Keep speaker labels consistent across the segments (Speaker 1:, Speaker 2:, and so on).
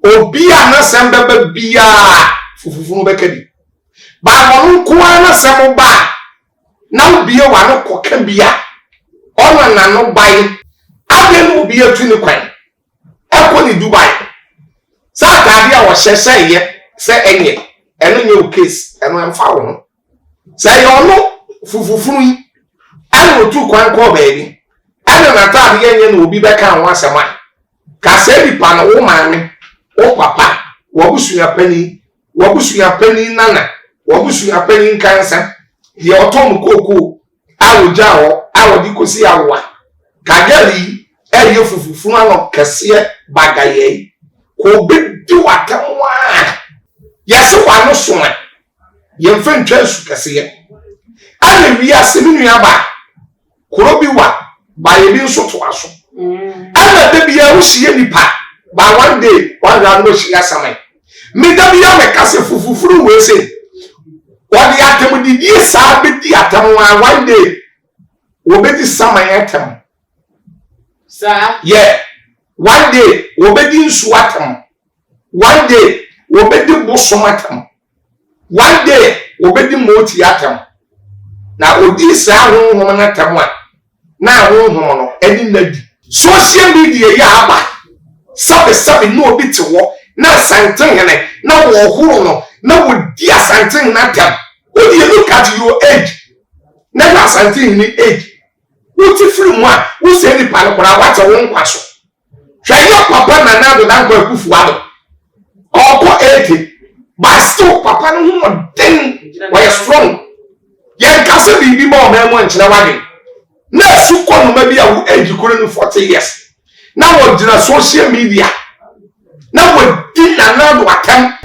Speaker 1: Obia na sembebe bia Fufufunu bekedi. Ba wonu kwa na semba na obia wa no koka bia. Ono na no bai. Ade no obia tu ni kwan. Eko ni Dubai. Sa tade a wo hyehye ye se enye. Eno nye o case, eno emfa wo no. Se ye ono Fufufunu yi. Eno tu kwan ko baabi. Eno na tade ye na obi beka ho asema. Ka se bi pa no wo maame. O papa, wabusuya penny nana, wabusuya penny cancer, the autumn cocoa, I will jaw, I will decosi awa. Kagari, Elio Fufufunu Cassia, Bagaye, ko big do a tamwa. Yes, one no sooner. Young friend Chelsea Cassia. I will be a seminuaba, Kurobiwa, by a bill so to us. I let the be a see any part. But one day, one round no she has some. Me da be a case Fufufunu we say. What the atom did ye sabi the atom one day. We be the summer atom.
Speaker 2: Sir?
Speaker 1: Yeah. One day, we be the swatam. One day, we be the bosomatam. One day, we be the multi atom. Now, Odi sa woman atom one. Now, woman, any lady. Social media ya Sabe no bit to walk. Na Asantehene, na wo no, na wo di Asantehene na tam. When you look at your age, na Asantehene age. Wo ti free mu a, wo se ni pa no kora wa ta won kwaso. Hwe yo papa na na do dan kwa kufu ado. Oko 80, but still papa no ho den, we strong. Yen ka se bibi ma o ma mo nkyere wade. Na su ko no ma bi a wo age kore no 40 years. Now what did social media? Now what did another attempt?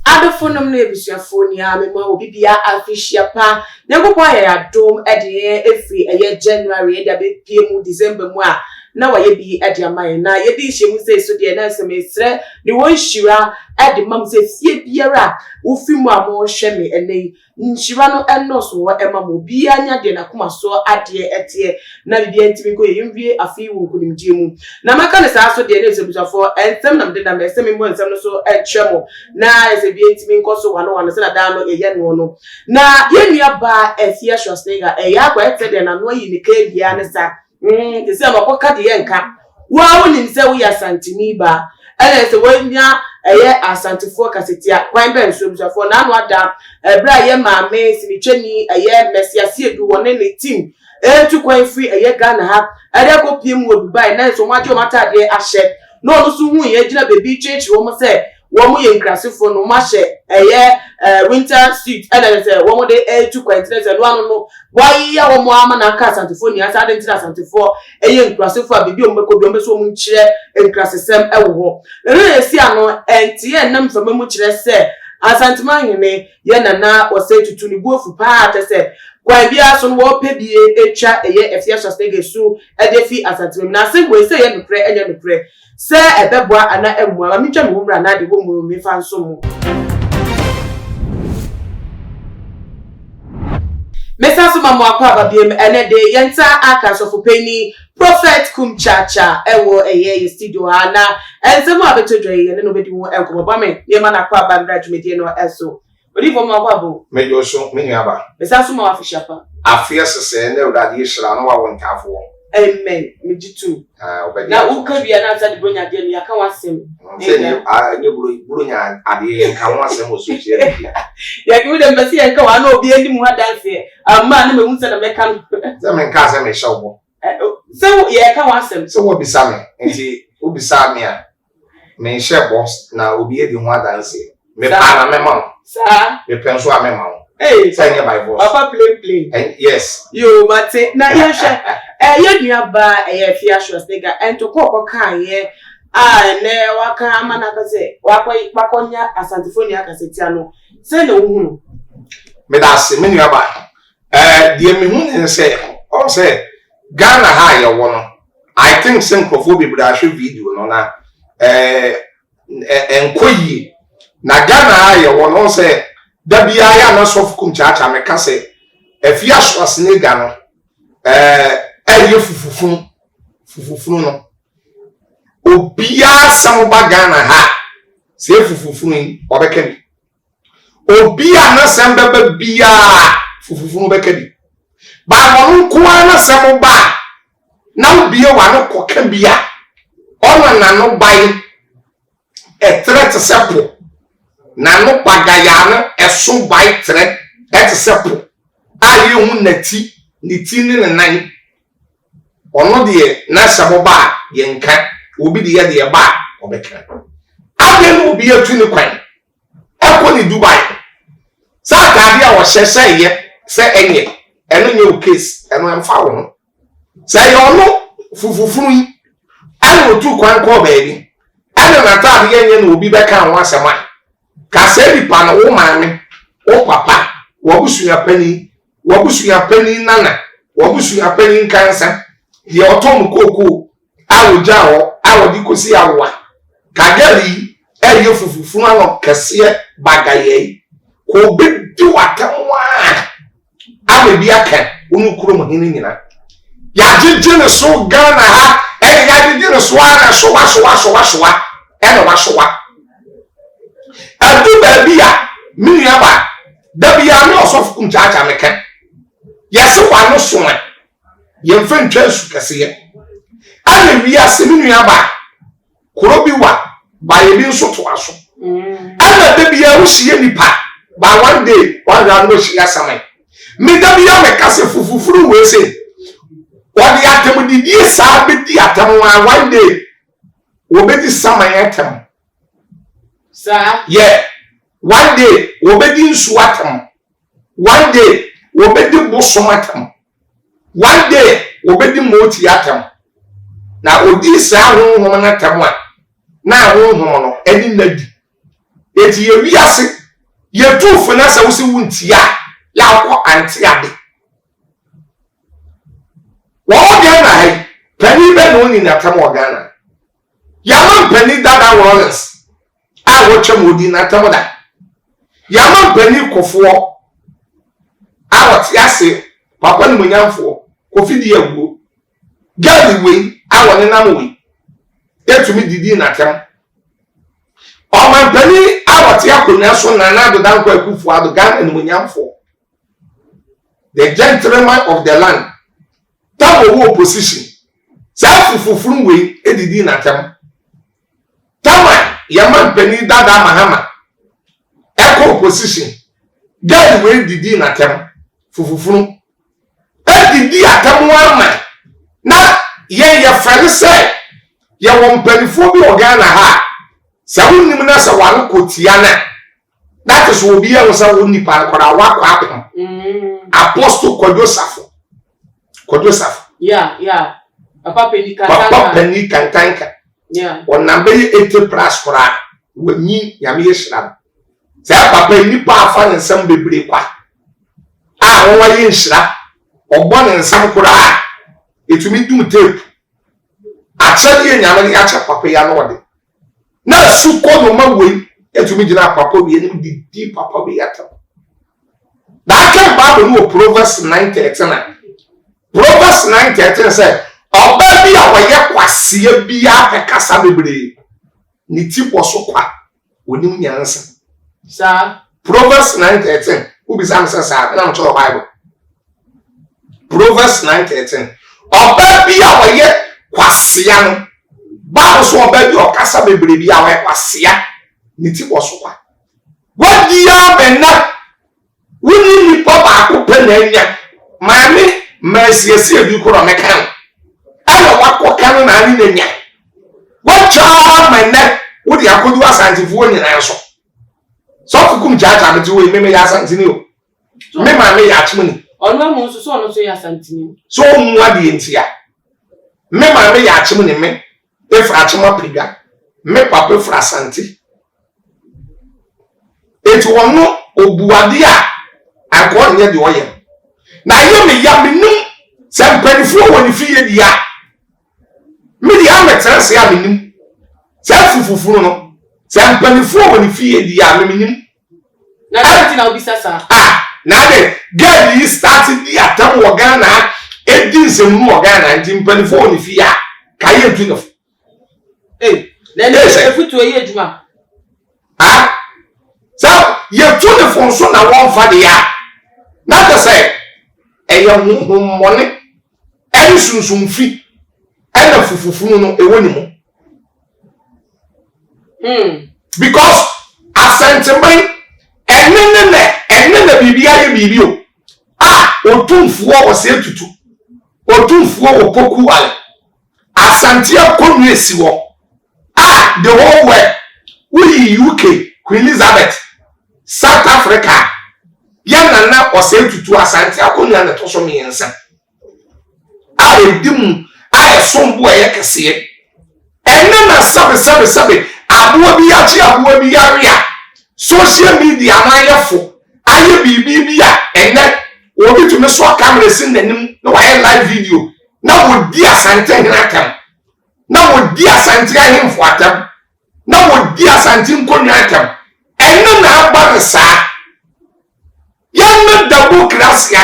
Speaker 2: Adofonum na ebusuafo ni a mema obi bia Afia pa na gokwa ya dom ede efri eye January ede abepie mu December mu a na waye bi ede amaye na ye di hyemu sei so de na semestre ni won hira ede mam se fie biara ofi mu a mo hwe me ene nhira no enoso wo ema mo bi anya de na kuma so ade ete na bibia ntimi ko yimwie afi wo nkunimdie mu na maka ne saa so de na ebusuafo ensem na mde na mesem mo ensem no so etwemo na ese bi ntimi nko so wano se na da no eye no na ye nua ba Afia Schwar eya kwa ete de na no yi ne ka bia ne sa they say amakoka de yenka wa wonim se wo ya Asantehene ba ele se wonya eye Asantefo kasetia kwan ben so busafo na anu ada bra ye maame sinitwani eye mesiase edu wone ne team etu kwan free eye Ghana ha ade ko piem wo Dubai na so majo matade ahye no no so hu ye gina baby church wo mo se wo mo ye nkrasefo no ma hye eye winter suit ele se wo mo de etu kwan tire no anu no why ya wo mo ama na ka Asantefo ni asa de ntira Asantefo eye nkrasefo a bibi o meko bi o meso mo nkire nkrasesem ewo ho ere esi ano entie nam fama mu kire se Asantehene ye nana o se tutu ni buofu pa ta se kwa bia so no wo pedie etwa eye Afia Schwar su edefi Asantehene na se bo se ye nupre enya nupre se ebeboa ana emua ma mitwa mo mra na de wo mu mi fa nso mu Mesa so mamo akwa babiem ene de yenta aka sofo peni Prophet Kumchacha ewo eye studio ha na enzemo abetodwe ye ne no bedi wo enko ba me ye ma na akwa ba mra dwumedie no eso odi fo ma akwa bo
Speaker 1: Me yo so me nya ba.
Speaker 2: Mesa so ma Afia pa
Speaker 1: Afia sese ne urade yeshira no wa wontafo.
Speaker 2: Amen mejitu
Speaker 1: Obedi
Speaker 2: na uka bia na asa de bronya de ya kan wasem
Speaker 1: nye buronya ade kan wasem o social media
Speaker 2: ya ki we mbesi enka wa na obi eni mu ha dance amma na mehu se na meka no
Speaker 1: ze me nka se me shawbo
Speaker 2: so ye kan wasem
Speaker 1: so wo bisa me enti wo bisa me a me share boss na obi edi ho dance me pa na me ma
Speaker 2: sa
Speaker 1: me penso a me ma
Speaker 2: hey
Speaker 1: say by boss
Speaker 2: papa play
Speaker 1: yes
Speaker 2: yo mate na ye hwe ye nua ba Afia Schwar ento kokko kan ye ne waka amana ka se wakonya Asantefo ni akasetia no se na ohunu
Speaker 1: me da se me nua ba de me hu ne se o se Ghana ha ye wo no I think some crofo be bra hwe video no na enkoyi na Ghana ha ye wo no se da bia ya na sof Kumchacha me ka se Afia Schwar no eye Fufufunu fufufunu no obia samoba Ghana ha se fufufunu obeka bi obia na sembebe bia fufufunu beka bi ba wonu ko na samoba na obia wa no koka bia ono na no bai threat sepo na no pagaya no eso bai threat et sepo aye hu nati ni ti ni nan ono de na samoba yenka obi de ye de ba obeka ade no obi atu ni kwan eko ni Dubai sa ka dia wo hyehye ye se enye eno nye case eno emfa wo no se ye ono fufufunu yi ane otu kwan ko baby ane na ta de yenye na obi beka ho asema ka se bi pa no wo maame wo papa wo busuya pani nana wo busuya pani kansa de otom koko awoja ho awodi kosi awa kagari eye fufufunu ano kese bagaye ko be di watamwa abebi aka unu kuro mo hini nyina ya jijine so Ghana ha ya jijine so ana so wa ene wa so wa adu baby a minia ba da bia no so Kumchacha meka yesi wa no so a ye mfa ntwa su kese ye ale wi ase minia ba kuro bi wa ba ye bi nso to aso ana da bia wo hie nipa ba one day one round no hie asamai me da bia me kase fufufuru we se wodi atem di die sa be di atem one day wo be di samai atem sa yeah one day wo be di nsu atem one day wo be di bosom atem one day wo be di moti atem na odi sa honhom na atem a na honhom no eni nadi eti ye wiase ye tufu na sa wusi wuntia ya ko antia de wo Ghana hai pani be no ni na tam Ghana ya man pani dada Wallace a wo chemodi na tam da ya man pani kofo a wo tiase papa ni munyamfo kofi di agbo gali we a wo ne nam we etumi didi na tam o man pani a wo tia konua so na na do dan kwa kufu ado Ghana ni munyamfo the gentleman of the land tawo wo opposition sa fufufuru we edidi na tam tama yaman pani dada mahama eko opposition gali we didi na tam fufufuru edidi atam wama na ye fere se ye wo mpanifo bi Ghana ha sa wonnim na sa wano kotia na that is obi ya sa wonni pa kwara wa apam apostle Kodosafo
Speaker 2: yeah papa
Speaker 1: penny kantanka
Speaker 2: yeah
Speaker 1: on number 80 plus kwara wanyi yame yeshira sa papa ni pa afa nsam bebre kwa a won wa yeshira ogbo nsam kwara etumi dum tape achade nyame ya cha papa ya no de na su ko no mawe etumi gina papa bi enim di papa bi yata da kan Bible no Proverbs 9:13 Proverbs 9:13 say oba bi a woye kwase bi a kasa bebre ni ti poso kwa onim nyansa
Speaker 2: sa
Speaker 1: Proverbs 9:13 who be sam sa na mcho Bible Proverbs 9:13 oba bi a woye kwase ya no ba so oba bi o kasa bebre bi a woye kwase ya ni ti poso kwa wodi ya bena wuni ni papa ko penanya mami mercy bi ko mekan ala wako kan na ani nanya wacha mena wodi akodu Asantehene nyina so so Kumchacha be we meme ya Asantehene o me mami ya chimuni
Speaker 2: ono mo so ono so ya Asantehene
Speaker 1: so mu ade ntia me mami ya chimuni me e fra chima pega me papa fra Asante eti wono obuade a akọ nye de oye na ye me ya menum se mpanifo woni fiye dia me dia metrese ya menum se fufufunu no se mpanifo woni fiye dia me menum
Speaker 2: na ati na obisa sa
Speaker 1: na de girl yi start dia tam wo Ghana edin se mu wo Ghana ndi mpanifo woni fiye I ain't doing of.
Speaker 2: Hey, then if we to a year,
Speaker 1: Ah, so you're 24 so now one for the year. Not to say, a young money, and soon free, and a Fufufunu, a winning. Because Asantehene, and then the BBI. Ah, or 2 4 or 7 to 2, or 2 4 or Poku Asantehene Community. Ah, the whole world. We UK, Queen Elizabeth, South Africa, Yanana or 7 to 2 Asantehene Community and the Toshomi and Sam. I dim, I assume boy, I can see it. And then I sabi, Abuabi area, social media, my for I be and then. Obi to me so camera sin nanim no why live video na wo di Asantehene atam na wo di Asantehene him for atam na wo di Asantehene konwa atam eno na aba sa yan democracy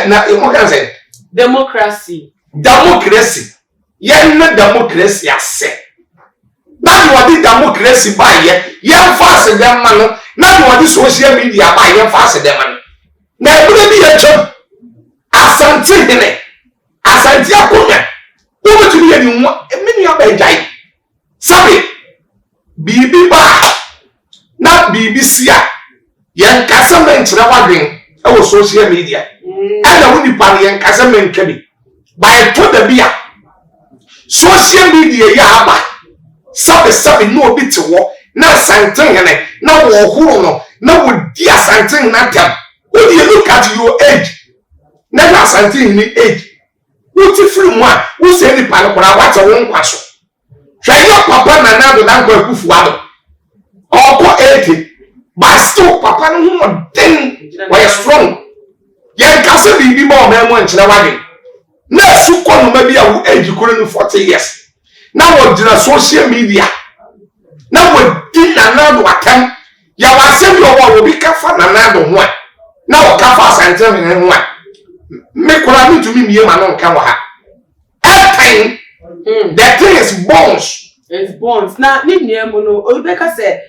Speaker 1: na you can say
Speaker 2: democracy
Speaker 1: yan democracy ase na wo di democracy ba yan fast dem man na wo di social media ba yan fast dem man na ebule bi ye chom Asantehene konwa wo betumi ye ni mo emini abejai sabi bibi ba na bibi sia yan kasamen trawadwen e wo social media na wo ni pa yan kasamen kabi by to the bia social media ya aba sabi no obi te wo na Asantehene na wo huru no na wo di Asantehene na tam. When you look at your age, never Asantehene age. What if you want? Who say the panopora? What's a one question? Try your papa and now don't go Fufufunu. Or go 80. But still, papa no more then we're strong. Young cousin be more than one children. Now, so come maybe I will age you couldn't 40 years. Now, what did social media? Now, what did another attempt? You are saying you will be careful another one. Now, Asantehene one. Make what I mean to me, me and come everything. That thing is bones.
Speaker 2: It's bones. Now, need near mono. Obeka said,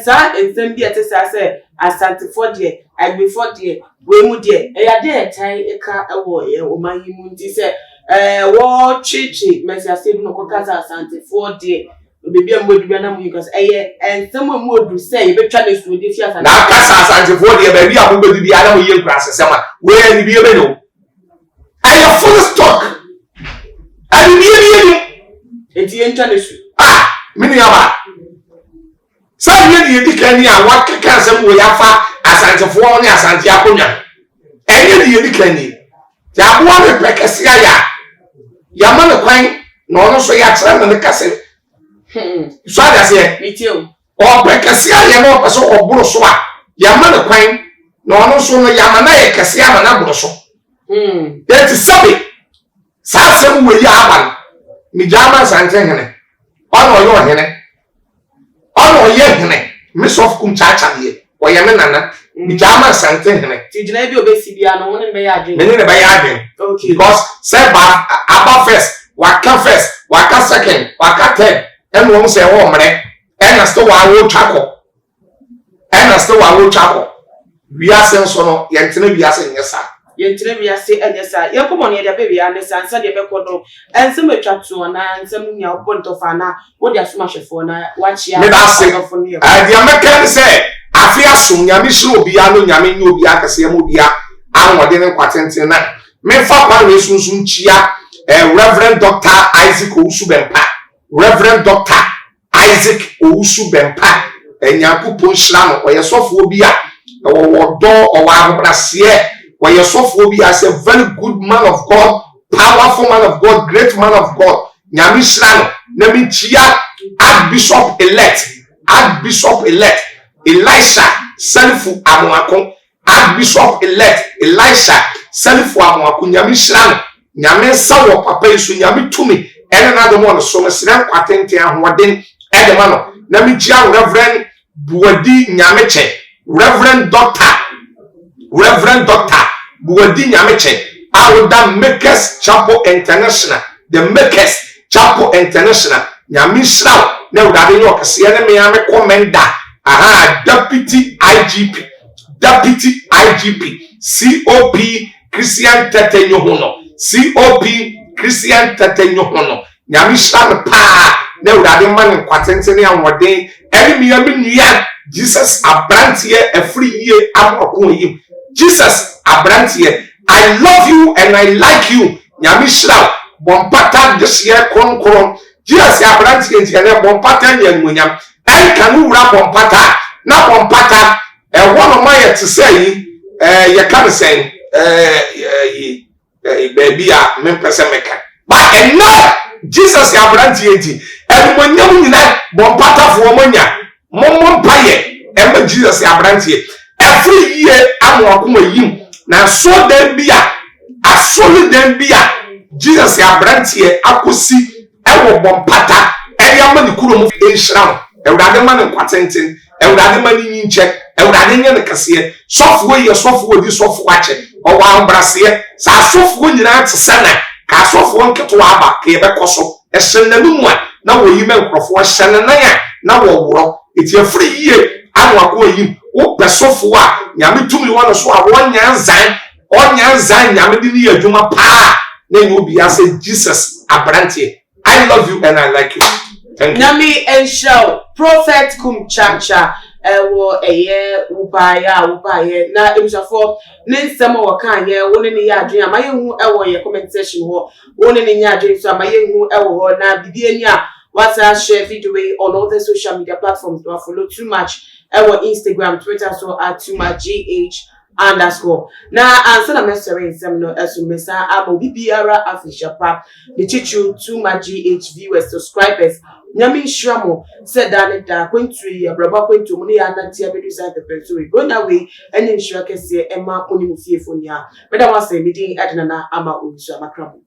Speaker 2: sir, and send me at say, Asantehene, I before dear, we would dear. A dear tie a car away, or my immunity said, war chichi, Messia Stephen Okasa Asantehene dear. Baby, I'm going to be an because and someone would say, but Chinese to this year. Now,
Speaker 1: Asantehene, baby, I'm going to be a young grass. Where be a middle? I have full stock. I will be a Chinese. Ah, many of some year you can what can some way Asantehene, Asantehene. And you can ya one pecasia Yaman quine, no, so ya tell the castle. So I say,
Speaker 2: me too.
Speaker 1: Or pecasia, ya no, so or Broswa. Yaman quine, no, so Yamana, Cassia, and Abroso. That is Sabi. Sassam will Yaman. Mijama Asantehene. On your hene. On your hene. Miss of Kumchacha here. Or Yamanana. Mijama Asantehene.
Speaker 2: Did you never obey Sibiano and Bayadin?
Speaker 1: Many by okay. Because say about first, waka first, waka second, waka third, and one say, oh, man, and I still want charcoal. And I still want charcoal. We are saying so, Yantina, we are saying yes, sir.
Speaker 2: Yantina, we are saying yes, sir. You come on here, baby, and the son said, you have and some chat to and some your point of Anna, what you smash for now, watch your for you.
Speaker 1: The American say, Afia soon, Yamishu, Biano, Yamin, Biaka, Samubia, and what didn't quatentina. Me fa one soon chia, Reverend Dr. Isaac Ousubempa, Reverend Dr. Isaac Ousubempa, and Yaku Punchlam, or your sophobia, or door or Wabrassier, or your sophobia as a very good man of God, powerful man of God, great man of God, Yamishlano, Nemichia, Archbishop elect, Elisha, Salifu Amuakon, Archbishop elect, Elisha, Salifu Amuakon, Yamishlano. Nyame sawo papa isu nyame tumi ene na do mo so mesran kwatente ahoden ede ma no na mi gia Reverend Buwadi Nyameche, Reverend Doctor Buwadi Nyameche, out that Makers Chapel International, the Makers Chapel International. Nyami Shroud, now that in your Cassiana me am commander. Aha, Deputy IGP, COP Christian Tatenyohono, COP Christian Tatenyohono. Nyami Shroud pa, now that in man quatentene and what day, every year, Jesus a brand here, a free year, I'm upon him. Jesus a brand here. I love you and I like you. Nyami Shroud, Bompata this year, Kron. Jesus ya branch engineer bompata nyamunyam en kanu wura bompata na bompata one of my to say you can say baby a me pese meka but no Jesus ya branch enti en monyam nyina bompata fo monya mommo paye en Jesus ya branch every year amwakoma yim na so dem bia asoli dem bia Jesus ya branch akosi ewo bompata eyama ni kuro mu enhram ewrade ma ne kwatenten ewrade ma ni nyinche ewrade nya ne kase sofo ye sofo di sofo ache owa ambrase sa sofo nyina tsana ka sofo nketo aba ka ye bekoso ehyenanu mu a na wo yime nkrofo hyenana ya na wo woro eti afri ye anu akoyi wo pesofo a nyame tumi wono so a wonya nzan nyame di ni adwuma pa na nyu bia say Jesus abrante. I love you and I like you. Thank you.
Speaker 2: Nami and show Prophet Kumchacha wo ubaya na ebusafo ne nsemo wakan ye woni ne ya adwen amaye hu ewo ye comment section ho woni ne nya adwen so amaye hu ewo ho na bibi ani a whatsapp share video on all the social media platforms to follow too much ewo Instagram Twitter so at too much gh_. Na answer na message nsem no esu mesa abo bibiara Afia pa the chichu too much gh viewers subscribers nyame nhyiramo said that da kwentri abraba kwentri mu ne ya nanti abedu sai pepe so we go na way ene nhyira kese ema oni mu fiefo nia meda wase midin edna na ama obisu amakramo.